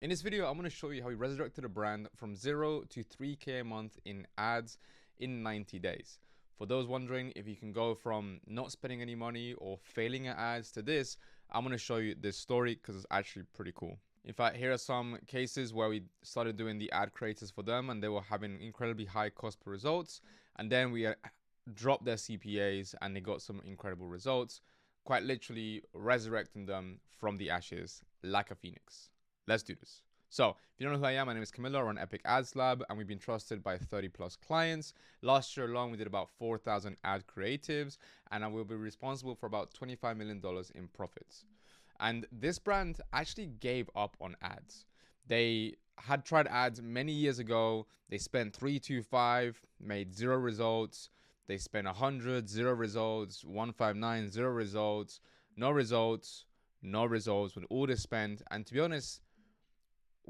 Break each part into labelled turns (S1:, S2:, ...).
S1: In this video, I'm going to show you how we resurrected a brand from 0 to 3K a month in ads in 90 days. For those wondering if you can go from not spending any money or failing at ads to this, I'm going to show you this story because it's actually pretty cool. In fact, here are some cases where we started doing the ad creators for them and they were having incredibly high cost per results. And then we dropped their CPAs and they got some incredible results, quite literally resurrecting them from the ashes like a phoenix. Let's do this. So, if you don't know who I am, my name is Camilo. I run Epic Ads Lab, and we've been trusted by 30 plus clients. Last year alone, we did about 4,000 ad creatives, and I will be responsible for about $25 million in profits. And this brand actually gave up on ads. They had tried ads many years ago. They spent 325, made 0 results. They spent 100, 0 results, 159, 0 results, no results, no results with all this spend. And to be honest,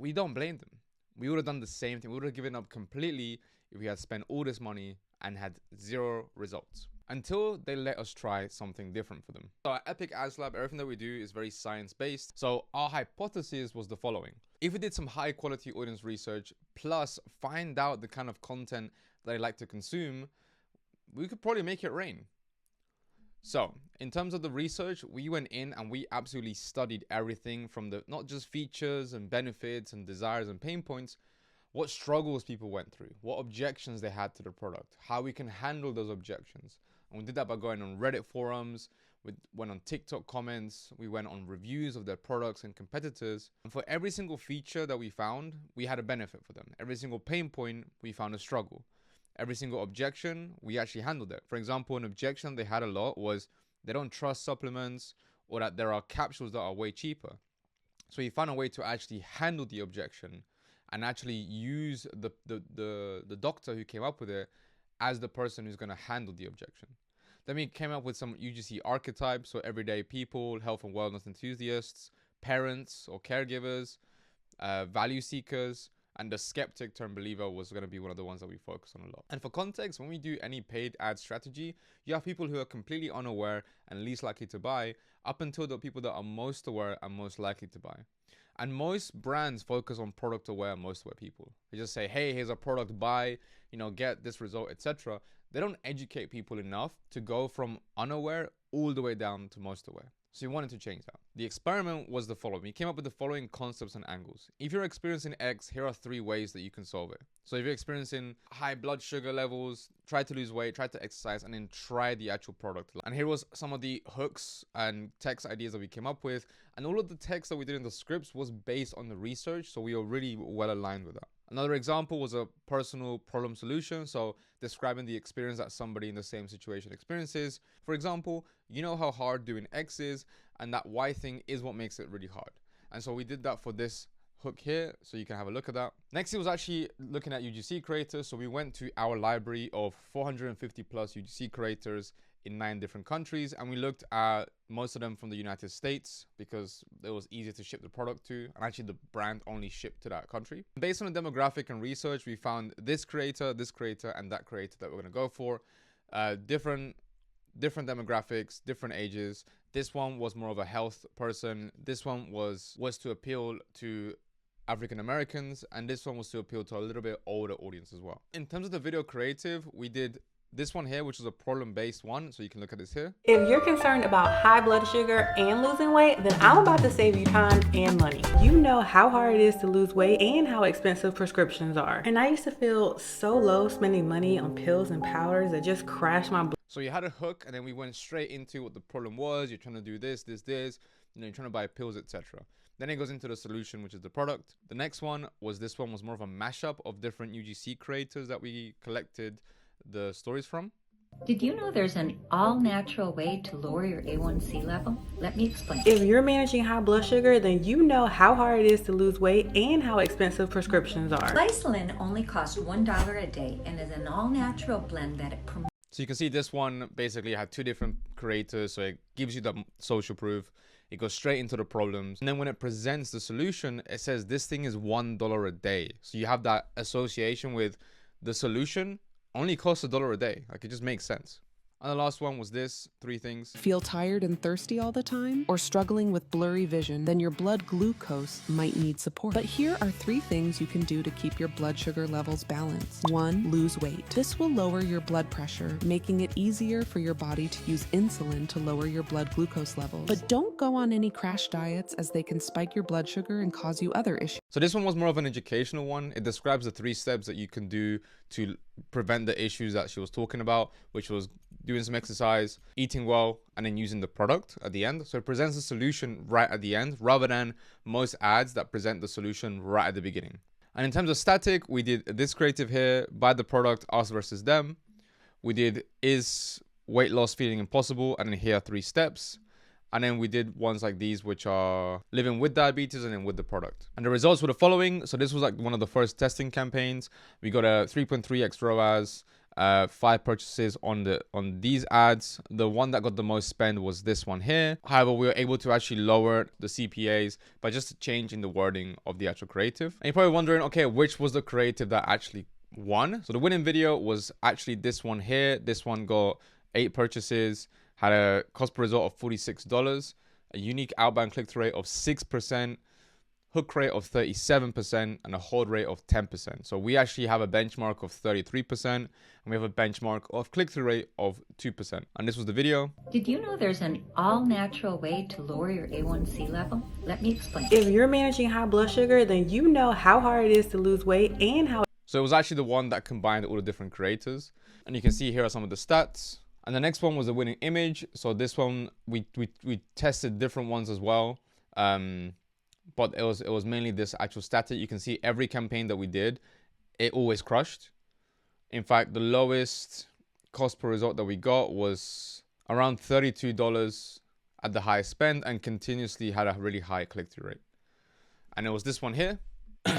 S1: we don't blame them. We would have done the same thing. We would have given up completely if we had spent all this money and had 0 results. Until they let us try something different for them. So at Epic Ads Lab, everything that we do is very science-based. So our hypothesis was the following. If we did some high quality audience research, plus find out the kind of content that they like to consume, we could probably make it rain. So in terms of the research, we went in and we absolutely studied everything from the not just features and benefits and desires and pain points, what struggles people went through, what objections they had to the product, how we can handle those objections. And we did that by going on Reddit forums, we went on TikTok comments, we went on reviews of their products and competitors. And for every single feature that we found, we had a benefit for them. Every single pain point, we found a struggle. Every single objection, we actually handled it. For example, an objection they had a lot was they don't trust supplements or that there are capsules that are way cheaper. So we found a way to actually handle the objection and actually use the doctor who came up with it as the person who's going to handle the objection. Then we came up with some UGC archetypes, so everyday people, health and wellness enthusiasts, parents or caregivers, value seekers, and the skeptic turned believer was going to be one of the ones that we focus on a lot. And for context, when we do any paid ad strategy, you have people who are completely unaware and least likely to buy, up until the people that are most aware and most likely to buy. And most brands focus on product aware, most aware people. They just say, hey, here's a product, buy, get this result, etc. They don't educate people enough to go from unaware all the way down to most aware. So we wanted to change that. The experiment was the following. We came up with the following concepts and angles. If you're experiencing X, here are 3 ways that you can solve it. So if you're experiencing high blood sugar levels, try to lose weight, try to exercise, and then try the actual product. And here was some of the hooks and text ideas that we came up with. And all of the text that we did in the scripts was based on the research. So we were really well aligned with that. Another example was a personal problem solution. So describing the experience that somebody in the same situation experiences. For example, you know how hard doing X is, and that Y thing is what makes it really hard. And so we did that for this hook here, so you can have a look at that. Next, it was actually looking at UGC creators. So we went to our library of 450 plus UGC creators in 9 different countries, and we looked at most of them from the United States because it was easier to ship the product to, and actually the brand only shipped to that country. Based on the demographic and research, we found this creator, and that creator that we're going to go for. Different demographics, different ages. This one was more of a health person. This one was to appeal to African Americans, and this one was to appeal to a little bit older audience as well. In terms of the video creative, we did this one here, which is a problem-based one, so you can look at this here.
S2: If you're concerned about high blood sugar and losing weight, then I'm about to save you time and money. You know how hard it is to lose weight and how expensive prescriptions are. And I used to feel so low spending money on pills and powders that just crashed my blood.
S1: So you had a hook, and then we went straight into what the problem was. You're trying to do this, you're trying to buy pills, etc. Then it goes into the solution, which is the product. The next one was this one was more of a mashup of different UGC creators that we collected the stories from.
S3: Did you know there's an all-natural way to lower your A1C level? Let me explain.
S2: If you're managing high blood sugar, then you know how hard it is to lose weight and how expensive prescriptions are.
S3: Glycerin only costs $1 a day and is an all-natural blend that it promotes.
S1: So you can see this one basically had 2 different creators, so it gives you the social proof. It goes straight into the problems. And then when it presents the solution, it says this thing is $1 a day. So you have that association with the solution only costs $1 a day. Like, it just makes sense. And the last one was this, 3 things.
S4: Feel tired and thirsty all the time? Or struggling with blurry vision? Then your blood glucose might need support. But here are 3 things you can do to keep your blood sugar levels balanced. 1. Lose weight. This will lower your blood pressure, making it easier for your body to use insulin to lower your blood glucose levels. But don't go on any crash diets, as they can spike your blood sugar and cause you other issues.
S1: So this one was more of an educational one. It describes the 3 steps that you can do to prevent the issues that she was talking about, which was doing some exercise, eating well, and then using the product at the end. So it presents the solution right at the end, rather than most ads that present the solution right at the beginning. And in terms of static, we did this creative here, buy the product, us versus them. We did, is weight loss feeling impossible? And then here are 3 steps. And then we did ones like these, which are living with diabetes and then with the product. And the results were the following. So this was like one of the first testing campaigns. We got a 3.3x ROAS, 5 purchases on these ads. The one that got the most spend was this one here. However, we were able to actually lower the CPAs by just changing the wording of the actual creative. And you're probably wondering, okay, which was the creative that actually won? So the winning video was actually this one here. This one got 8 purchases, had a cost per result of $46, a unique outbound click-through rate of 6%, hook rate of 37%, and a hold rate of 10%. So we actually have a benchmark of 33%, and we have a benchmark of click-through rate of 2%. And this was the video.
S3: Did you know there's an all-natural way to lower your A1C level? Let me explain.
S2: If you're managing high blood sugar, then you know how hard it is to lose weight and how.
S1: So it was actually the one that combined all the different creators. And you can see here are some of the stats. And the next one was the winning image. So this one, we tested different ones as well. But it was mainly this actual static. You can see every campaign that we did, it always crushed. In fact, the lowest cost per result that we got was around $32 at the highest spend, and continuously had a really high click-through rate. And it was this one here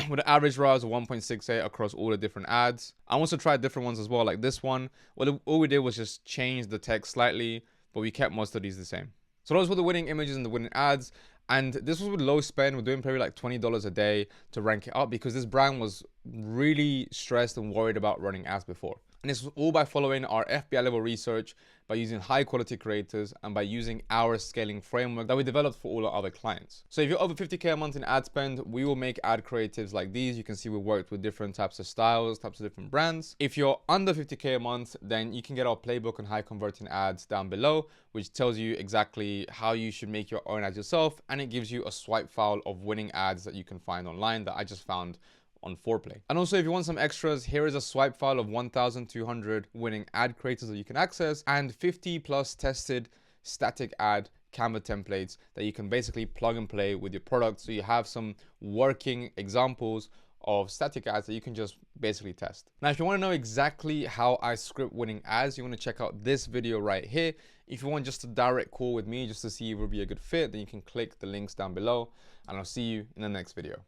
S1: with an average ROAS of 1.68 across all the different ads. I also tried different ones as well, like this one. Well, all we did was just change the text slightly, but we kept most of these the same. So those were the winning images and the winning ads. And this was with low spend. We're doing probably like $20 a day to rank it up, because this brand was really stressed and worried about running ads before. And this was all by following our FBI level research, by using high quality creators, and by using our scaling framework that we developed for all our other clients. So if you're over 50K a month in ad spend, we will make ad creatives like these. You can see we worked with different types of styles, types of different brands. If you're under 50K a month, then you can get our playbook on high converting ads down below, which tells you exactly how you should make your own ads yourself. And it gives you a swipe file of winning ads that you can find online that I just found on Foreplay. And also, if you want some extras, here is a swipe file of 1,200 winning ad creators that you can access, and 50 plus tested static ad Canva templates that you can basically plug and play with your product. So you have some working examples of static ads that you can just basically test. Now, if you want to know exactly how I script winning ads, you want to check out this video right here. If you want just a direct call with me just to see if it will be a good fit, then you can click the links down below, and I'll see you in the next video.